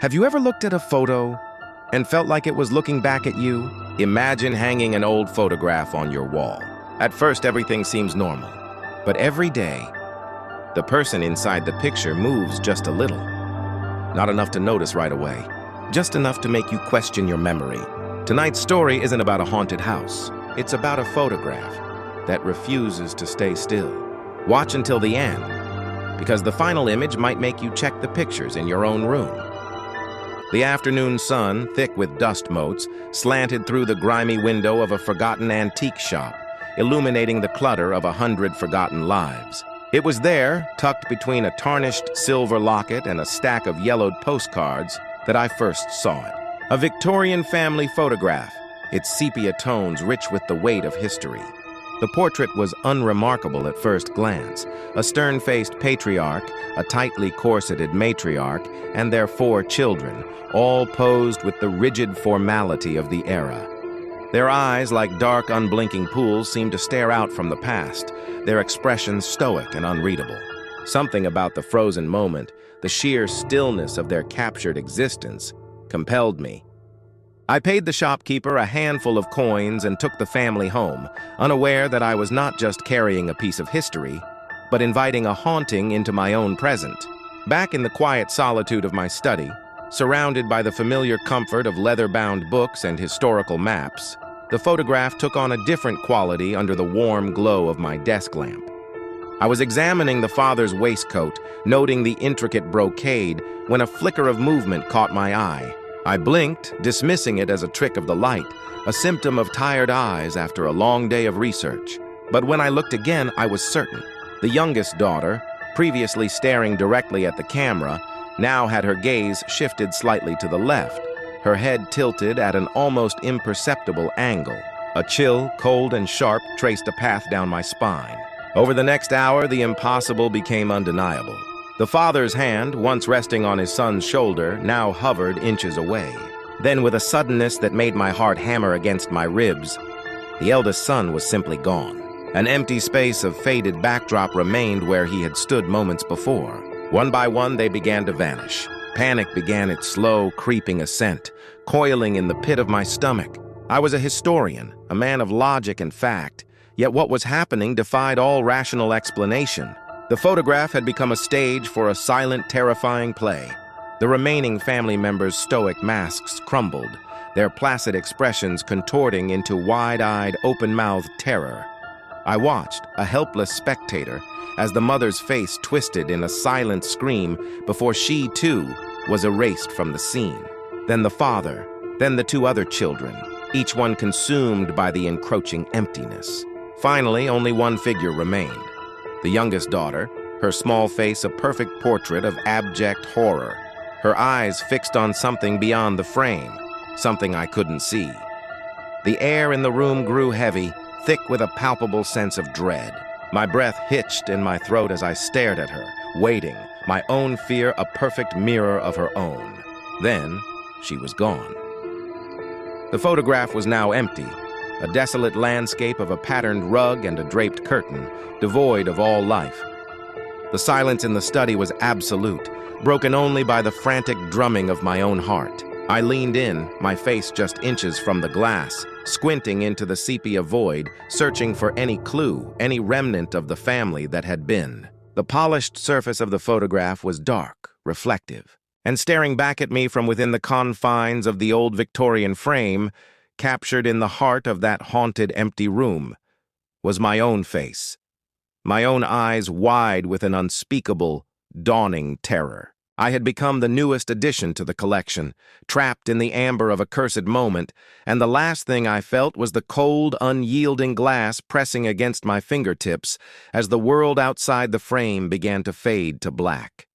Have you ever looked at a photo and felt like it was looking back at you? Imagine hanging an old photograph on your wall. At first, everything seems normal. But every day, the person inside the picture moves just a little. Not enough to notice right away, just enough to make you question your memory. Tonight's story isn't about a haunted house. It's about a photograph that refuses to stay still. Watch until the end, because the final image might make you check the pictures in your own room. The afternoon sun, thick with dust motes, slanted through the grimy window of a forgotten antique shop, illuminating the clutter of 100 forgotten lives. It was there, tucked between a tarnished silver locket and a stack of yellowed postcards, that I first saw it. A Victorian family photograph, its sepia tones rich with the weight of history. The portrait was unremarkable at first glance. A stern-faced patriarch, a tightly corseted matriarch, and their 4 children, all posed with the rigid formality of the era. Their eyes, like dark, unblinking pools, seemed to stare out from the past, their expressions stoic and unreadable. Something about the frozen moment, the sheer stillness of their captured existence, compelled me. I paid the shopkeeper a handful of coins and took the family home, unaware that I was not just carrying a piece of history, but inviting a haunting into my own present. Back in the quiet solitude of my study, surrounded by the familiar comfort of leather-bound books and historical maps, the photograph took on a different quality under the warm glow of my desk lamp. I was examining the father's waistcoat, noting the intricate brocade, when a flicker of movement caught my eye. I blinked, dismissing it as a trick of the light, a symptom of tired eyes after a long day of research. But when I looked again, I was certain. The youngest daughter, previously staring directly at the camera, now had her gaze shifted slightly to the left, her head tilted at an almost imperceptible angle. A chill, cold and sharp, traced a path down my spine. Over the next hour, the impossible became undeniable. The father's hand, once resting on his son's shoulder, now hovered inches away. Then, with a suddenness that made my heart hammer against my ribs, the eldest son was simply gone. An empty space of faded backdrop remained where he had stood moments before. One by one, they began to vanish. Panic began its slow, creeping ascent, coiling in the pit of my stomach. I was a historian, a man of logic and fact, yet what was happening defied all rational explanation. The photograph had become a stage for a silent, terrifying play. The remaining family members' stoic masks crumbled, their placid expressions contorting into wide-eyed, open-mouthed terror. I watched, a helpless spectator, as the mother's face twisted in a silent scream before she, too, was erased from the scene. Then the father, then the 2 other children, each one consumed by the encroaching emptiness. Finally, only one figure remained. The youngest daughter, her small face a perfect portrait of abject horror, her eyes fixed on something beyond the frame, something I couldn't see. The air in the room grew heavy, thick with a palpable sense of dread. My breath hitched in my throat as I stared at her, waiting, my own fear a perfect mirror of her own. Then, she was gone. The photograph was now empty, a desolate landscape of a patterned rug and a draped curtain, devoid of all life. The silence in the study was absolute, broken only by the frantic drumming of my own heart. I leaned in, my face just inches from the glass, squinting into the sepia void, searching for any clue, any remnant of the family that had been. The polished surface of the photograph was dark, reflective, and staring back at me from within the confines of the old Victorian frame, captured in the heart of that haunted empty room, was my own face, my own eyes wide with an unspeakable, dawning terror. I had become the newest addition to the collection, trapped in the amber of a cursed moment, and the last thing I felt was the cold, unyielding glass pressing against my fingertips as the world outside the frame began to fade to black.